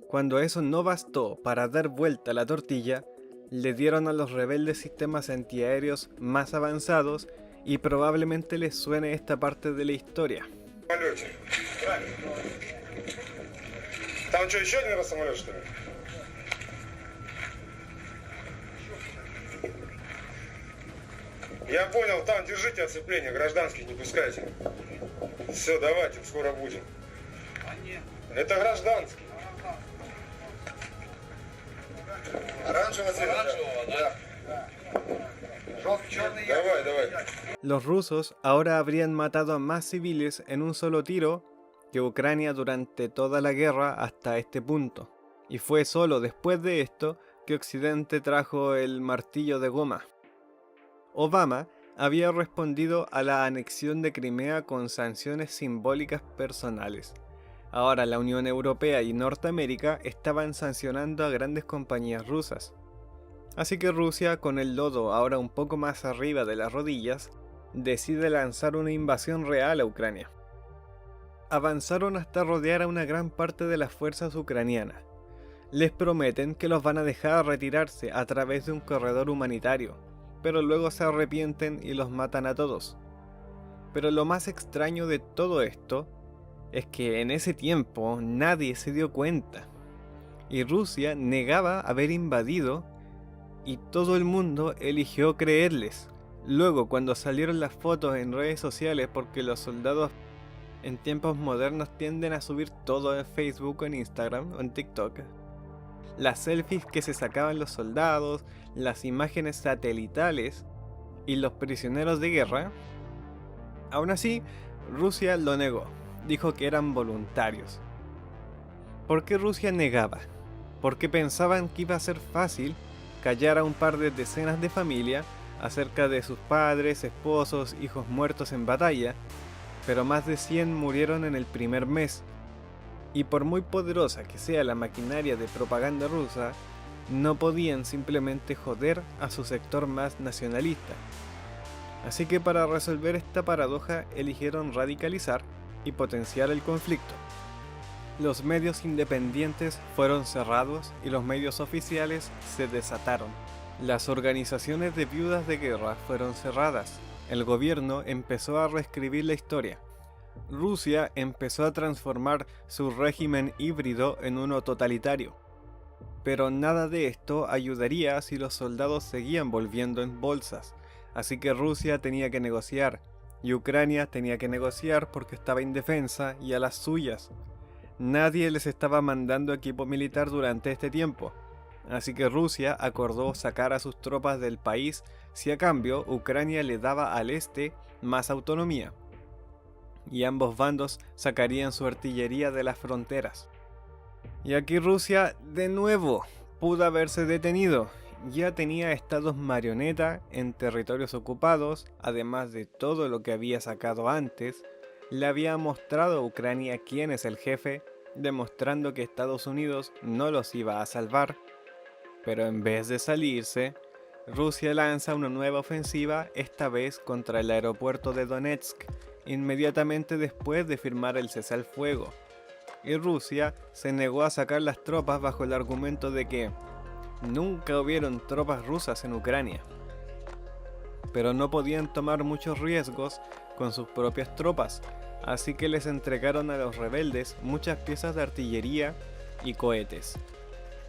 Cuando eso no bastó para dar vuelta a la tortilla, le dieron a los rebeldes sistemas antiaéreos más avanzados y probablemente les suene esta parte de la historia. Там что, еще один раз самолет, что ли? Я понял, там держите оцепление, гражданских не пускайте. Все, давайте, скоро будем. Это гражданский. Оранжевого цвета. Да. Давай. Los rusos ahora habrían matado a más civiles en un solo tiro que Ucrania durante toda la guerra hasta este punto, y fue solo después de esto que Occidente trajo el martillo de goma. Obama había respondido a la anexión de Crimea con sanciones simbólicas personales. Ahora la Unión Europea y Norteamérica estaban sancionando a grandes compañías rusas. Así que Rusia, con el lodo ahora un poco más arriba de las rodillas, decide lanzar una invasión real a Ucrania. Avanzaron hasta rodear a una gran parte de las fuerzas ucranianas. Les prometen que los van a dejar retirarse a través de un corredor humanitario, pero luego se arrepienten y los matan a todos. Pero lo más extraño de todo esto es que en ese tiempo nadie se dio cuenta, y Rusia negaba haber invadido y todo el mundo eligió creerles. Luego, cuando salieron las fotos en redes sociales, porque los soldados en tiempos modernos tienden a subir todo en Facebook, en Instagram o en TikTok, las selfies que se sacaban los soldados, las imágenes satelitales y los prisioneros de guerra, aún así, Rusia lo negó, dijo que eran voluntarios. ¿Por qué Rusia negaba? Porque pensaban que iba a ser fácil callar a un par de decenas de familias acerca de sus padres, esposos, hijos muertos en batalla, pero más de 100 murieron en el primer mes, y por muy poderosa que sea la maquinaria de propaganda rusa, no podían simplemente joder a su sector más nacionalista. Así que para resolver esta paradoja eligieron radicalizar y potenciar el conflicto. Los medios independientes fueron cerrados y los medios oficiales se desataron. Las organizaciones de viudas de guerra fueron cerradas. El gobierno empezó a reescribir la historia. Rusia empezó a transformar su régimen híbrido en uno totalitario. Pero nada de esto ayudaría si los soldados seguían volviendo en bolsas. Así que Rusia tenía que negociar, y Ucrania tenía que negociar porque estaba indefensa y a las suyas. Nadie les estaba mandando equipo militar durante este tiempo, así que Rusia acordó sacar a sus tropas del país si a cambio Ucrania le daba al este más autonomía, y ambos bandos sacarían su artillería de las fronteras. Y aquí Rusia de nuevo pudo haberse detenido. Ya tenía estados marioneta en territorios ocupados, además de todo lo que había sacado antes. Le había mostrado a Ucrania quién es el jefe, demostrando que Estados Unidos no los iba a salvar. Pero en vez de salirse, Rusia lanza una nueva ofensiva, esta vez contra el aeropuerto de Donetsk, inmediatamente después de firmar el cese al fuego. Y Rusia se negó a sacar las tropas bajo el argumento de que nunca hubieron tropas rusas en Ucrania, pero no podían tomar muchos riesgos con sus propias tropas, así que les entregaron a los rebeldes muchas piezas de artillería y cohetes.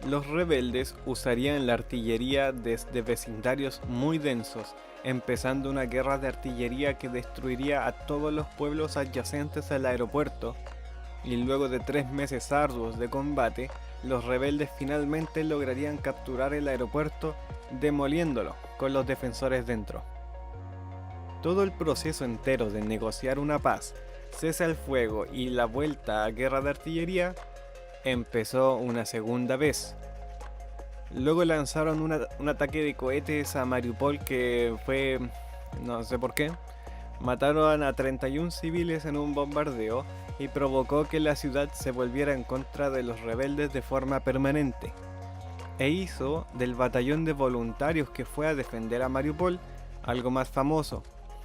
Los rebeldes usarían la artillería desde vecindarios muy densos, empezando una guerra de artillería que destruiría a todos los pueblos adyacentes al aeropuerto, y luego de 3 meses arduos de combate, los rebeldes finalmente lograrían capturar el aeropuerto, demoliéndolo con los defensores dentro. Todo el proceso entero de negociar una paz, cese al fuego y la vuelta a guerra de artillería empezó una segunda vez. Luego lanzaron un ataque de cohetes a Mariupol que fue, no sé por qué, mataron a 31 civiles en un bombardeo y provocó que la ciudad se volviera en contra de los rebeldes de forma permanente, e hizo del batallón de voluntarios que fue a defender a Mariupol algo más famoso,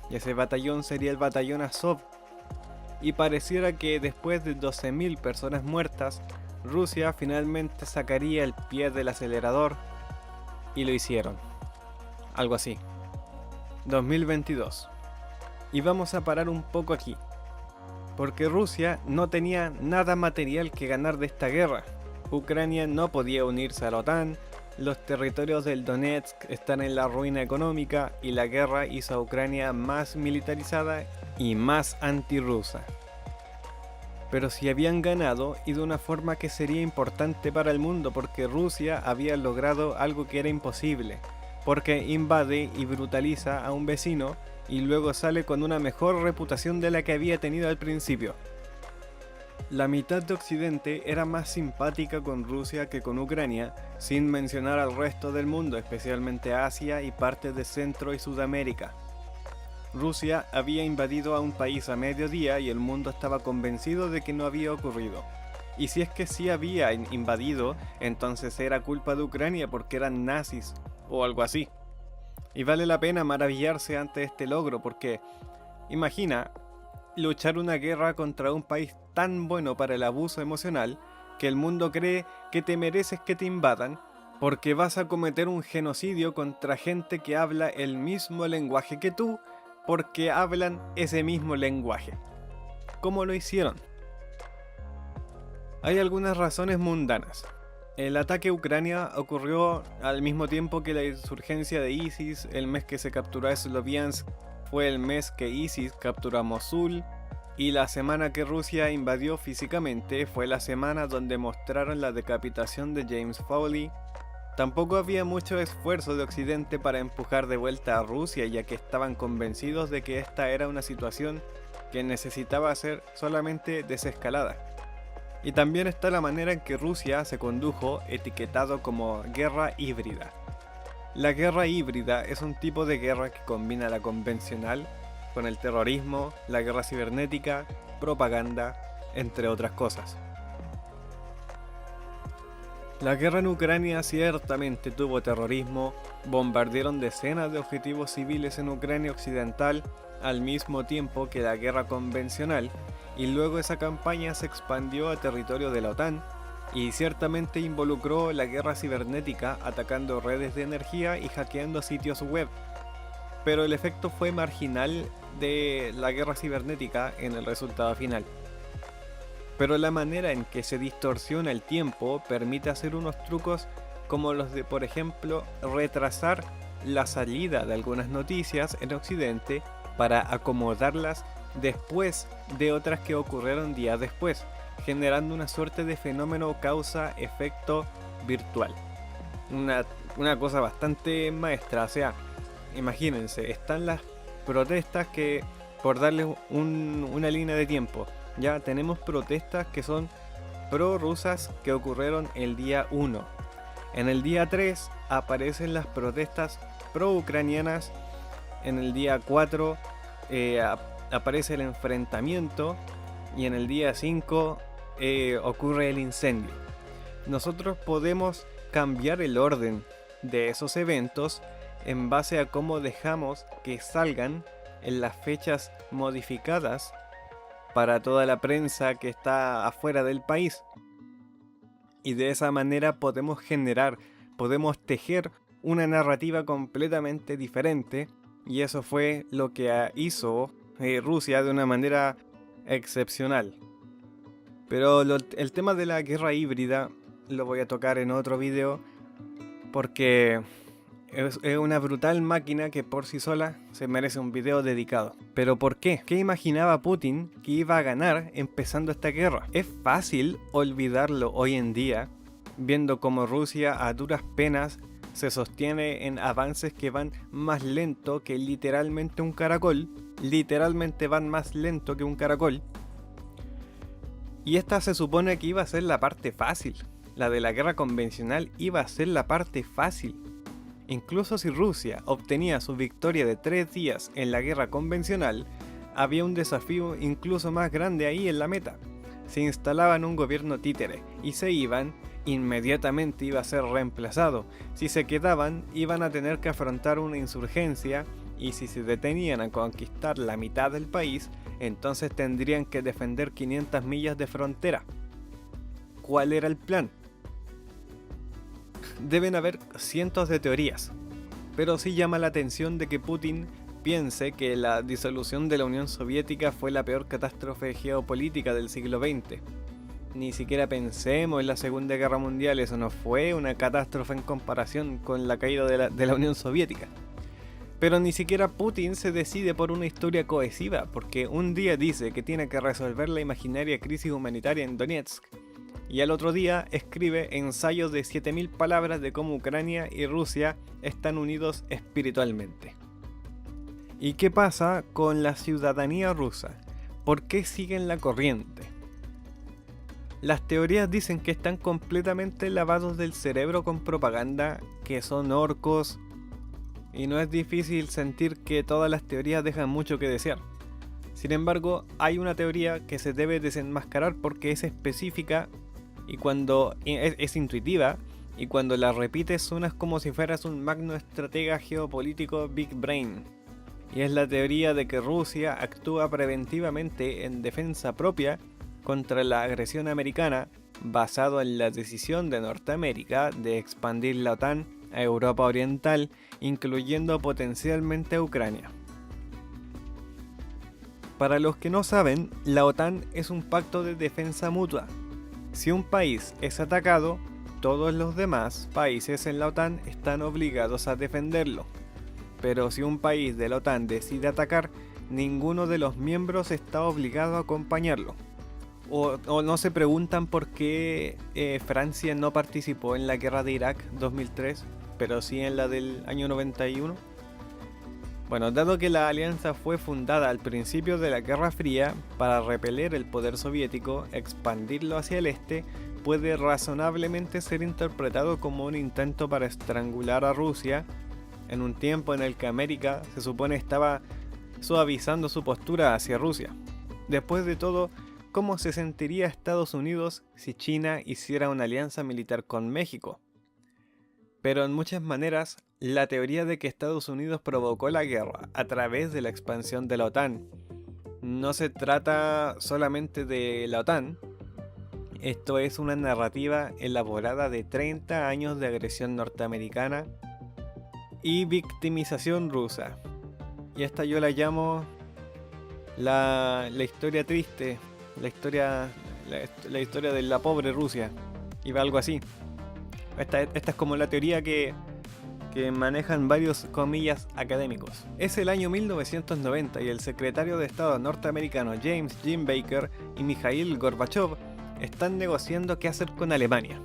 y ese batallón sería el batallón Azov. Y pareciera que después de 12.000 personas muertas, Rusia finalmente sacaría el pie del acelerador, y lo hicieron. Algo así. 2022. Y vamos a parar un poco aquí, porque Rusia no tenía nada material que ganar de esta guerra. Ucrania no podía unirse a la OTAN, los territorios del Donetsk están en la ruina económica y la guerra hizo a Ucrania más militarizada y más antirrusa. Pero si habían ganado, y de una forma que sería importante para el mundo, porque Rusia había logrado algo que era imposible, porque invade y brutaliza a un vecino y luego sale con una mejor reputación de la que había tenido al principio. La mitad de Occidente era más simpática con Rusia que con Ucrania, sin mencionar al resto del mundo, especialmente Asia y partes de Centro y Sudamérica. Rusia había invadido a un país a mediodía y el mundo estaba convencido de que no había ocurrido. Y si es que sí había invadido, entonces era culpa de Ucrania porque eran nazis o algo así. Y vale la pena maravillarse ante este logro porque, imagina, luchar una guerra contra un país tan bueno para el abuso emocional que el mundo cree que te mereces que te invadan porque vas a cometer un genocidio contra gente que habla el mismo lenguaje que tú, porque hablan ese mismo lenguaje. ¿Cómo lo hicieron? Hay algunas razones mundanas. El ataque a Ucrania ocurrió al mismo tiempo que la insurgencia de ISIS. El mes que se capturó a Sloviansk fue el mes que ISIS capturó a Mosul, y la semana que Rusia invadió físicamente fue la semana donde mostraron la decapitación de James Foley. Tampoco había mucho esfuerzo de Occidente para empujar de vuelta a Rusia, ya que estaban convencidos de que esta era una situación que necesitaba ser solamente desescalada. Y también está la manera en que Rusia se condujo, etiquetado como guerra híbrida. La guerra híbrida es un tipo de guerra que combina la convencional con el terrorismo, la guerra cibernética, propaganda, entre otras cosas. La guerra en Ucrania ciertamente tuvo terrorismo, bombardearon decenas de objetivos civiles en Ucrania occidental al mismo tiempo que la guerra convencional, y luego esa campaña se expandió a territorio de la OTAN y ciertamente involucró la guerra cibernética atacando redes de energía y hackeando sitios web. Pero el efecto fue marginal de la guerra cibernética en el resultado final. Pero la manera en que se distorsiona el tiempo permite hacer unos trucos como los de, por ejemplo, retrasar la salida de algunas noticias en Occidente para acomodarlas después de otras que ocurrieron días después, generando una suerte de fenómeno causa-efecto virtual. Una cosa bastante maestra. O sea, imagínense, están las protestas que, por darles una línea de tiempo, ya tenemos protestas que son pro-rusas que ocurrieron el día 1. En el día 3 aparecen las protestas pro-ucranianas. En el día 4 aparece el enfrentamiento. Y en el día 5 ocurre el incendio. Nosotros podemos cambiar el orden de esos eventos en base a cómo dejamos que salgan en las fechas modificadas para toda la prensa que está afuera del país. Y de esa manera podemos tejer una narrativa completamente diferente, y eso fue lo que hizo Rusia de una manera excepcional. Pero el tema de la guerra híbrida lo voy a tocar en otro video, porque es una brutal máquina que por sí sola se merece un video dedicado. ¿Pero por qué? ¿Qué imaginaba Putin que iba a ganar empezando esta guerra? Es fácil olvidarlo hoy en día, viendo cómo Rusia a duras penas se sostiene en avances que van más lento que literalmente un caracol. Literalmente van más lento que un caracol. Y esta se supone que iba a ser la parte fácil. La de la guerra convencional iba a ser la parte fácil. Incluso si Rusia obtenía su victoria de 3 días en la guerra convencional, había un desafío incluso más grande ahí en la meta. Se instalaban un gobierno títere y se iban, inmediatamente iba a ser reemplazado. Si se quedaban, iban a tener que afrontar una insurgencia, y si se detenían a conquistar la mitad del país, entonces tendrían que defender 500 millas de frontera. ¿Cuál era el plan? Deben haber cientos de teorías, pero sí llama la atención de que Putin piense que la disolución de la Unión Soviética fue la peor catástrofe geopolítica del siglo XX. Ni siquiera pensemos en la Segunda Guerra Mundial, eso no fue una catástrofe en comparación con la caída de la Unión Soviética. Pero ni siquiera Putin se decide por una historia cohesiva, porque un día dice que tiene que resolver la imaginaria crisis humanitaria en Donetsk, y al otro día escribe ensayos de 7000 palabras de cómo Ucrania y Rusia están unidos espiritualmente. ¿Y qué pasa con la ciudadanía rusa? ¿Por qué siguen la corriente? Las teorías dicen que están completamente lavados del cerebro con propaganda, que son orcos, y no es difícil sentir que todas las teorías dejan mucho que desear. Sin embargo, hay una teoría que se debe desenmascarar porque es específica y cuando es intuitiva, y cuando la repites suenas como si fueras un magno estratega geopolítico Big Brain. Y es la teoría de que Rusia actúa preventivamente en defensa propia contra la agresión americana basado en la decisión de Norteamérica de expandir la OTAN a Europa Oriental, incluyendo potencialmente a Ucrania. Para los que no saben, la OTAN es un pacto de defensa mutua. Si un país es atacado, todos los demás países en la OTAN están obligados a defenderlo. Pero si un país de la OTAN decide atacar, ninguno de los miembros está obligado a acompañarlo. O no se preguntan por qué Francia no participó en la guerra de Irak 2003, pero sí en la del año 91. Bueno, dado que la alianza fue fundada al principio de la Guerra Fría para repeler el poder soviético, expandirlo hacia el este puede razonablemente ser interpretado como un intento para estrangular a Rusia, en un tiempo en el que América se supone estaba suavizando su postura hacia Rusia. Después de todo, ¿cómo se sentiría Estados Unidos si China hiciera una alianza militar con México? Pero en muchas maneras, la teoría de que Estados Unidos provocó la guerra a través de la expansión de la OTAN no se trata solamente de la OTAN. Esto es una narrativa elaborada de 30 años de agresión norteamericana y victimización rusa. Y esta yo la llamo la historia triste, la historia de la pobre Rusia, y va algo así. Esta es como la teoría que manejan varios comillas académicos. Es el año 1990 y el secretario de Estado norteamericano James Jim Baker y Mikhail Gorbachev están negociando qué hacer con Alemania.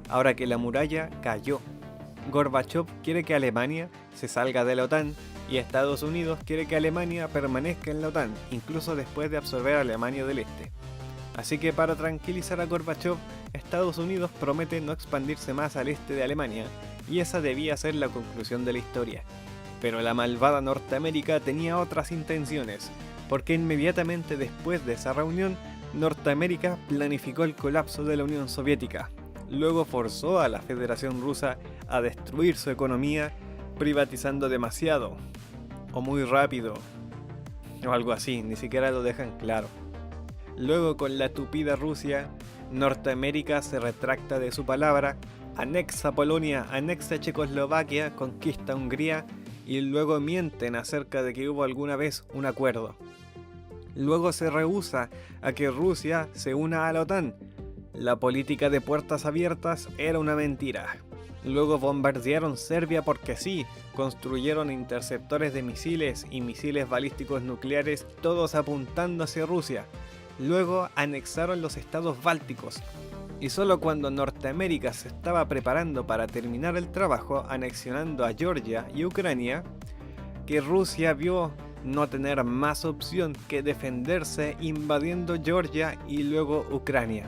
Ahora que la muralla cayó, Gorbachev quiere que Alemania se salga de la OTAN y Estados Unidos quiere que Alemania permanezca en la OTAN, incluso después de absorber a Alemania del Este. Así que para tranquilizar a Gorbachev, Estados Unidos promete no expandirse más al este de Alemania, y esa debía ser la conclusión de la historia. Pero la malvada Norteamérica tenía otras intenciones, porque inmediatamente después de esa reunión, Norteamérica planificó el colapso de la Unión Soviética. Luego forzó a la Federación Rusa a destruir su economía, privatizando demasiado, o muy rápido, o algo así, ni siquiera lo dejan claro. Luego, con la tupida Rusia, Norteamérica se retracta de su palabra, anexa Polonia, anexa Checoslovaquia, conquista Hungría y luego mienten acerca de que hubo alguna vez un acuerdo. Luego se rehúsa a que Rusia se una a la OTAN. La política de puertas abiertas era una mentira. Luego bombardearon Serbia porque sí, construyeron interceptores de misiles y misiles balísticos nucleares, todos apuntando hacia Rusia. Luego anexaron los estados bálticos. Y solo cuando Norteamérica se estaba preparando para terminar el trabajo anexionando a Georgia y Ucrania, que Rusia vio no tener más opción que defenderse invadiendo Georgia y luego Ucrania.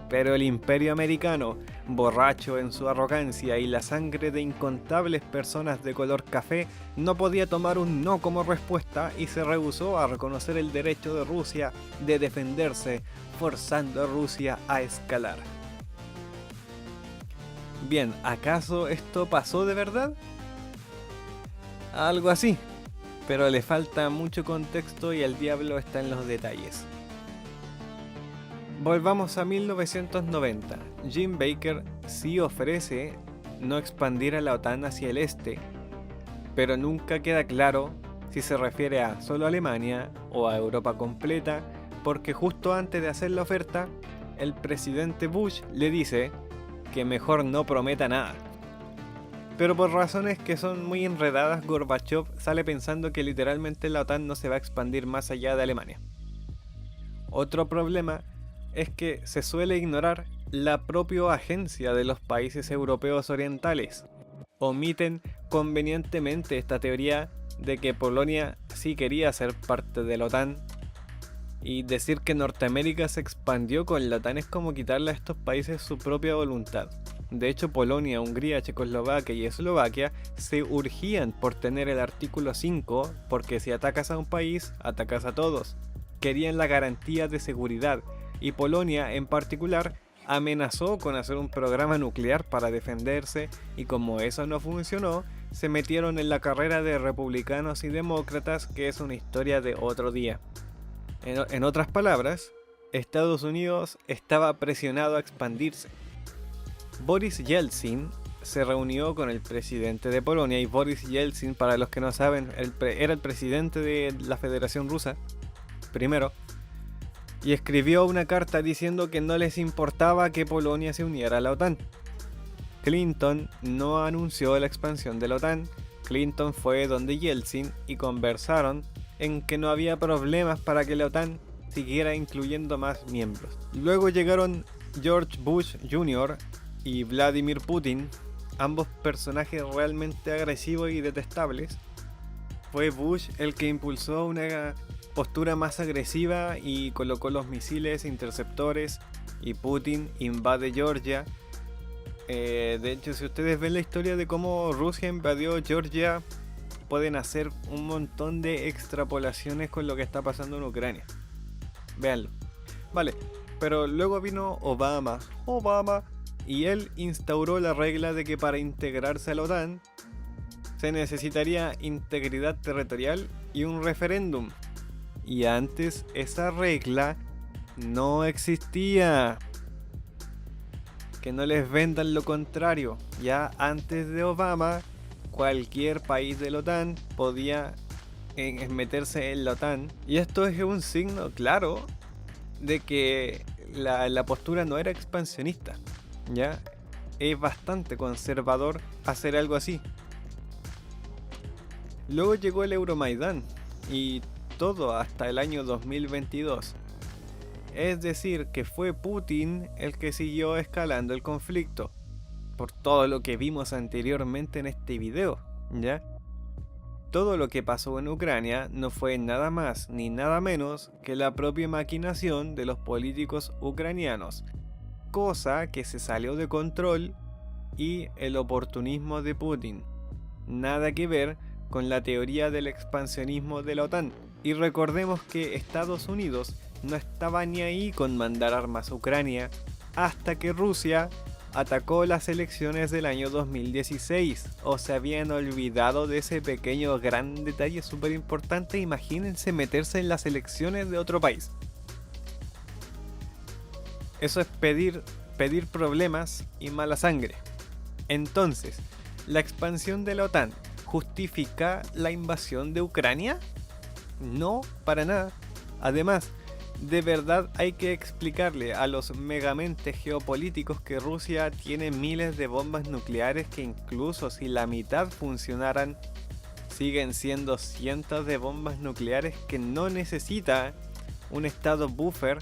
Pero el imperio americano, borracho en su arrogancia y la sangre de incontables personas de color café, no podía tomar un no como respuesta y se rehusó a reconocer el derecho de Rusia de defenderse, forzando a Rusia a escalar. Bien, ¿acaso esto pasó de verdad? Algo así, pero le falta mucho contexto y el diablo está en los detalles. Volvamos a 1990. Jim Baker sí ofrece no expandir a la OTAN hacia el este, pero nunca queda claro si se refiere a solo Alemania o a Europa completa, porque justo antes de hacer la oferta, el presidente Bush le dice que mejor no prometa nada. Pero por razones que son muy enredadas, Gorbachev sale pensando que literalmente la OTAN no se va a expandir más allá de Alemania. Otro problema es que se suele ignorar la propia agencia de los países europeos orientales. Omiten convenientemente esta teoría de que Polonia sí quería ser parte de la OTAN, y decir que Norteamérica se expandió con la OTAN es como quitarle a estos países su propia voluntad. De hecho, Polonia, Hungría, Checoslovaquia y Eslovaquia se urgían por tener el artículo 5, porque si atacas a un país, atacas a todos. Querían la garantía de seguridad, y Polonia en particular amenazó con hacer un programa nuclear para defenderse, y como eso no funcionó, se metieron en la carrera de republicanos y demócratas, que es una historia de otro día. En otras palabras, Estados Unidos estaba presionado a expandirse. Boris Yeltsin se reunió con el presidente de Polonia, y Boris Yeltsin, para los que no saben, era el presidente de la Federación Rusa, primero, y escribió una carta diciendo que no les importaba que Polonia se uniera a la OTAN. Clinton no anunció la expansión de la OTAN. Clinton fue donde Yeltsin y conversaron en que no había problemas para que la OTAN siguiera incluyendo más miembros. Luego llegaron George Bush Jr. y Vladimir Putin, ambos personajes realmente agresivos y detestables. Fue Bush el que impulsó una postura más agresiva y colocó los misiles interceptores, y Putin invade Georgia. De hecho, si ustedes ven la historia de cómo Rusia invadió Georgia, pueden hacer un montón de extrapolaciones con lo que está pasando en Ucrania. Véanlo. Vale, pero luego vino Obama, y él instauró la regla de que para integrarse a la OTAN se necesitaría integridad territorial y un referéndum. Y antes esa regla no existía. Que no les vendan lo contrario. Ya antes de Obama, cualquier país de la OTAN podía meterse en la OTAN. Y esto es un signo claro de que la postura no era expansionista. Ya es bastante conservador hacer algo así. Luego llegó el Euromaidán y todo hasta el año 2022. Es decir, que fue Putin el que siguió escalando el conflicto, por todo lo que vimos anteriormente en este video, ¿ya? Todo lo que pasó en Ucrania no fue nada más ni nada menos que la propia maquinación de los políticos ucranianos, cosa que se salió de control, y el oportunismo de Putin. Nada que ver con la teoría del expansionismo de la OTAN. Y recordemos que Estados Unidos no estaba ni ahí con mandar armas a Ucrania hasta que Rusia atacó las elecciones del año 2016. O se habían olvidado de ese pequeño gran detalle súper importante. Imagínense meterse en las elecciones de otro país. Eso es pedir problemas y mala sangre. Entonces, ¿la expansión de la OTAN justifica la invasión de Ucrania? No, para nada. Además, de verdad hay que explicarle a los megamentes geopolíticos que Rusia tiene miles de bombas nucleares que, incluso si la mitad funcionaran, siguen siendo cientos de bombas nucleares que no necesita un estado buffer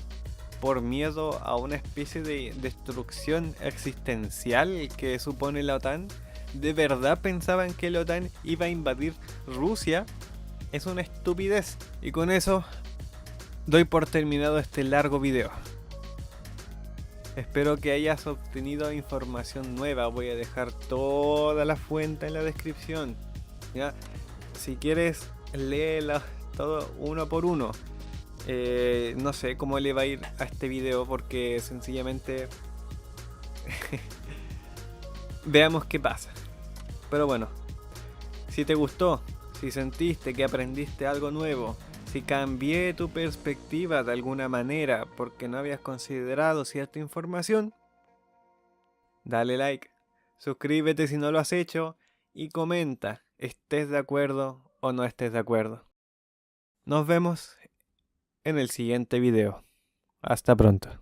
por miedo a una especie de destrucción existencial que supone la OTAN. ¿De verdad pensaban que la OTAN iba a invadir Rusia? Es una estupidez. Y con eso doy por terminado este largo video. Espero que hayas obtenido información nueva. Voy a dejar toda la fuente en la descripción, ¿ya? Si quieres, léela todo uno por uno. No sé cómo le va a ir a este video, porque sencillamente veamos qué pasa. Pero bueno, si te gustó, si sentiste que aprendiste algo nuevo, si cambié tu perspectiva de alguna manera porque no habías considerado cierta información, dale like, suscríbete si no lo has hecho y comenta, estés de acuerdo o no estés de acuerdo. Nos vemos en el siguiente video. Hasta pronto.